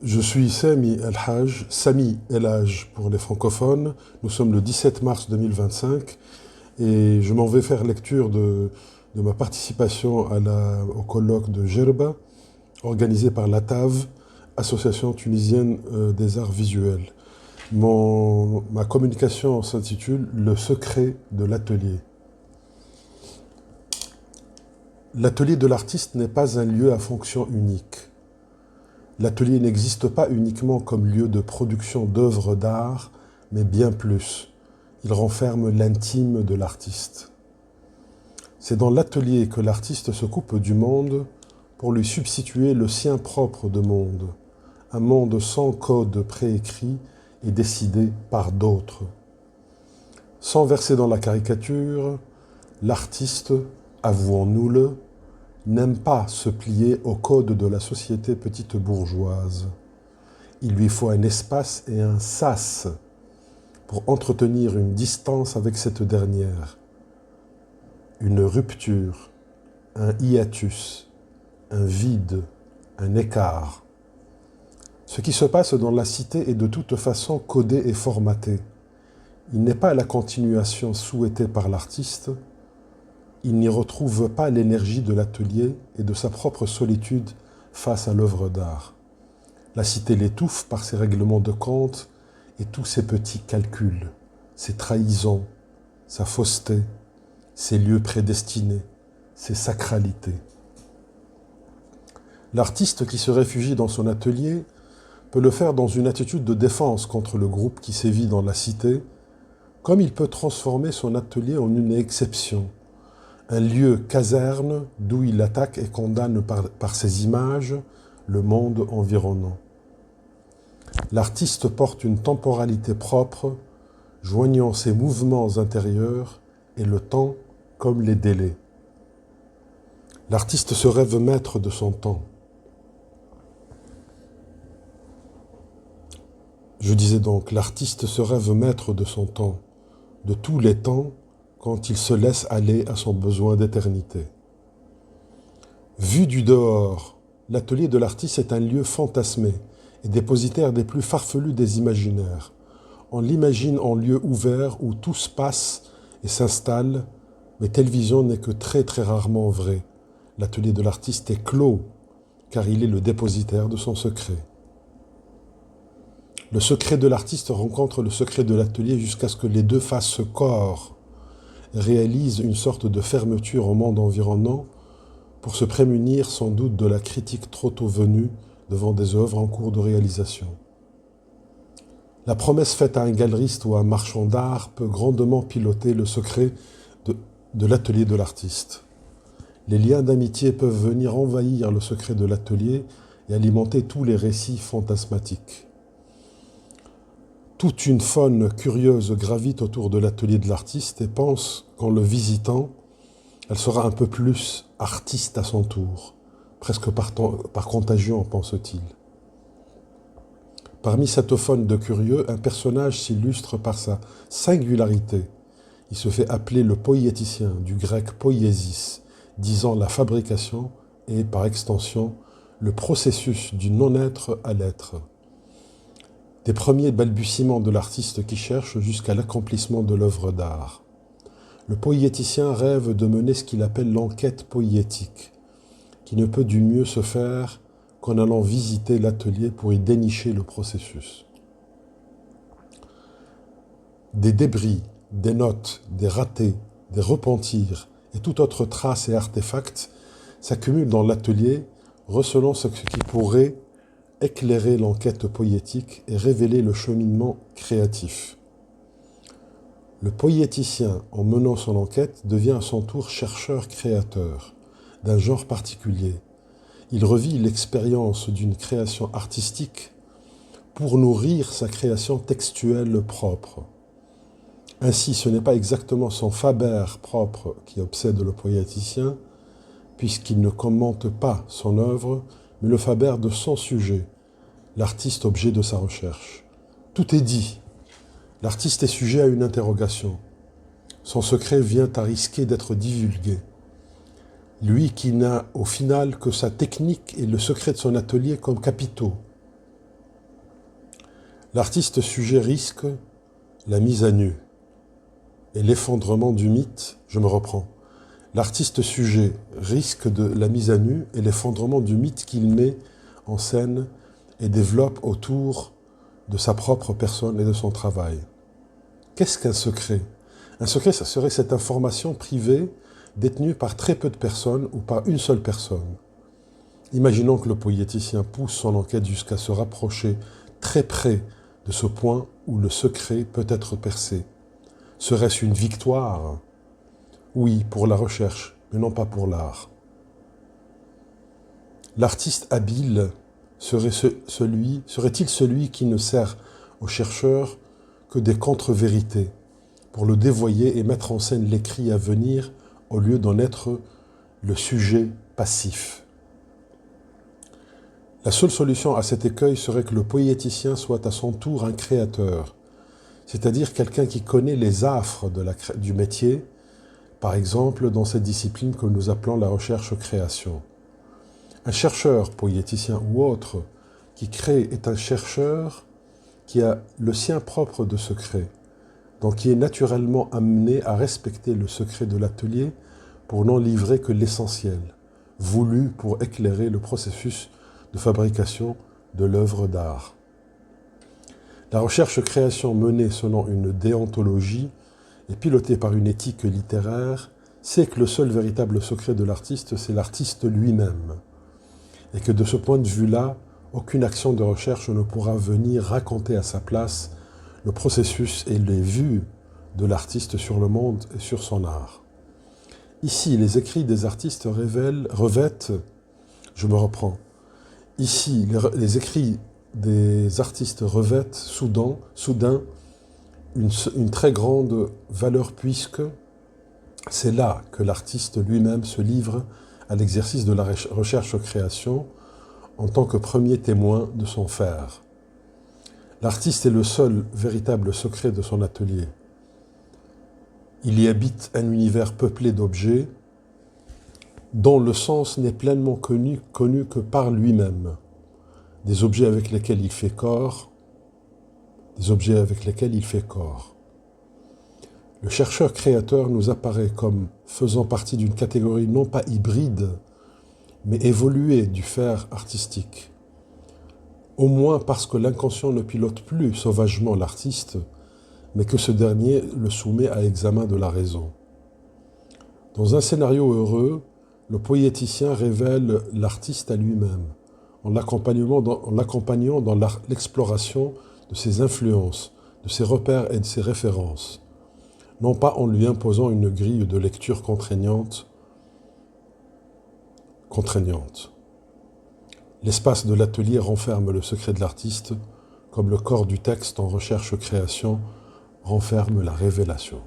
Je suis Sami El Haj pour les francophones. Nous sommes le 17 mars 2025 et je m'en vais faire lecture de ma participation au colloque de Gerba, organisé par l'ATAV, Association tunisienne des arts visuels. Ma communication s'intitule Le secret de l'atelier. L'atelier de l'artiste n'est pas un lieu à fonction unique. L'atelier n'existe pas uniquement comme lieu de production d'œuvres d'art, mais bien plus. Il renferme l'intime de l'artiste. C'est dans l'atelier que l'artiste se coupe du monde pour lui substituer le sien propre de monde, un monde sans code préécrit et décidé par d'autres. Sans verser dans la caricature, l'artiste, avouons-nous-le, n'aime pas se plier au code de la société petite bourgeoise. Il lui faut un espace et un sas pour entretenir une distance avec cette dernière, une rupture, un hiatus, un vide, un écart. Ce qui se passe dans la cité est de toute façon codé et formaté. Il n'est pas la continuation souhaitée par l'artiste. Il n'y retrouve pas l'énergie de l'atelier et de sa propre solitude face à l'œuvre d'art. La cité l'étouffe par ses règlements de compte et tous ses petits calculs, ses trahisons, sa fausseté, ses lieux prédestinés, ses sacralités. L'artiste qui se réfugie dans son atelier peut le faire dans une attitude de défense contre le groupe qui sévit dans la cité, comme il peut transformer son atelier en une exception, un lieu caserne d'où il attaque et condamne par ses images le monde environnant. L'artiste porte une temporalité propre, joignant ses mouvements intérieurs et le temps comme les délais. L'artiste se rêve maître de son temps. Je disais donc, l'artiste se rêve maître de son temps, de tous les temps, quand il se laisse aller à son besoin d'éternité. Vu du dehors, l'atelier de l'artiste est un lieu fantasmé et dépositaire des plus farfelus des imaginaires. On l'imagine en lieu ouvert où tout se passe et s'installe, mais telle vision n'est que très très rarement vraie. L'atelier de l'artiste est clos, car il est le dépositaire de son secret. Le secret de l'artiste rencontre le secret de l'atelier jusqu'à ce que les deux fassent corps, réalise une sorte de fermeture au monde environnant pour se prémunir sans doute de la critique trop tôt venue devant des œuvres en cours de réalisation. La promesse faite à un galeriste ou à un marchand d'art peut grandement piloter le secret de l'atelier de l'artiste. Les liens d'amitié peuvent venir envahir le secret de l'atelier et alimenter tous les récits fantasmatiques. Toute une faune curieuse gravite autour de l'atelier de l'artiste et pense qu'en le visitant, elle sera un peu plus artiste à son tour, presque par contagion, pense-t-il. Parmi cette faune de curieux, un personnage s'illustre par sa singularité. Il se fait appeler le poïéticien, du grec poiesis, disant la fabrication et, par extension, le processus du non-être à l'être. Des premiers balbutiements de l'artiste qui cherche jusqu'à l'accomplissement de l'œuvre d'art. Le poïéticien rêve de mener ce qu'il appelle l'enquête poïétique, qui ne peut du mieux se faire qu'en allant visiter l'atelier pour y dénicher le processus. Des débris, des notes, des ratés, des repentirs et toute autre trace et artefact s'accumulent dans l'atelier, recelant ce qui pourrait éclairer l'enquête poïétique et révéler le cheminement créatif. Le poïéticien, en menant son enquête, devient à son tour chercheur-créateur d'un genre particulier. Il revit l'expérience d'une création artistique pour nourrir sa création textuelle propre. Ainsi, ce n'est pas exactement son faber propre qui obsède le poïéticien, puisqu'il ne commente pas son œuvre, mais le faber de son sujet, l'artiste objet de sa recherche. Tout est dit. L'artiste est sujet à une interrogation. Son secret vient à risquer d'être divulgué. Lui qui n'a au final que sa technique et le secret de son atelier comme capitaux. L'artiste sujet risque la mise à nu et l'effondrement du mythe, je me reprends. L'artiste sujet risque de la mise à nu et l'effondrement du mythe qu'il met en scène et développe autour de sa propre personne et de son travail. Qu'est-ce qu'un secret? Un secret, ça serait cette information privée détenue par très peu de personnes ou par une seule personne. Imaginons que le poéticien pousse son enquête jusqu'à se rapprocher très près de ce point où le secret peut être percé. Serait-ce une victoire? Oui, pour la recherche, mais non pas pour l'art. L'artiste habile serait-il celui qui ne sert au chercheur que des contre-vérités pour le dévoyer et mettre en scène l'écrit à venir au lieu d'en être le sujet passif? La seule solution à cet écueil serait que le poéticien soit à son tour un créateur, c'est-à-dire quelqu'un qui connaît les affres du métier, par exemple dans cette discipline que nous appelons la recherche-création. Un chercheur, poéticien ou autre, qui crée est un chercheur qui a le sien propre de secret, donc qui est naturellement amené à respecter le secret de l'atelier pour n'en livrer que l'essentiel, voulu pour éclairer le processus de fabrication de l'œuvre d'art. La recherche-création menée selon une déontologie et pilotée par une éthique littéraire sait que le seul véritable secret de l'artiste, c'est l'artiste lui-même. Et que de ce point de vue-là, aucune action de recherche ne pourra venir raconter à sa place le processus et les vues de l'artiste sur le monde et sur son art. Ici, les écrits des artistes revêtent, je me reprends, ici, les écrits des artistes revêtent soudain une très grande valeur puisque c'est là que l'artiste lui-même se livre à l'exercice de la recherche-création en tant que premier témoin de son faire. L'artiste est le seul véritable secret de son atelier. Il y habite un univers peuplé d'objets dont le sens n'est pleinement connu que par lui-même. Des objets avec lesquels il fait corps, Le chercheur-créateur nous apparaît comme faisant partie d'une catégorie non pas hybride, mais évoluée du faire artistique. Au moins parce que l'inconscient ne pilote plus sauvagement l'artiste, mais que ce dernier le soumet à examen de la raison. Dans un scénario heureux, le poéticien révèle l'artiste à lui-même, en l'accompagnant dans l'exploration de ses influences, de ses repères et de ses références, non pas en lui imposant une grille de lecture contraignante. L'espace de l'atelier renferme le secret de l'artiste, comme le corps du texte en recherche-création renferme la révélation.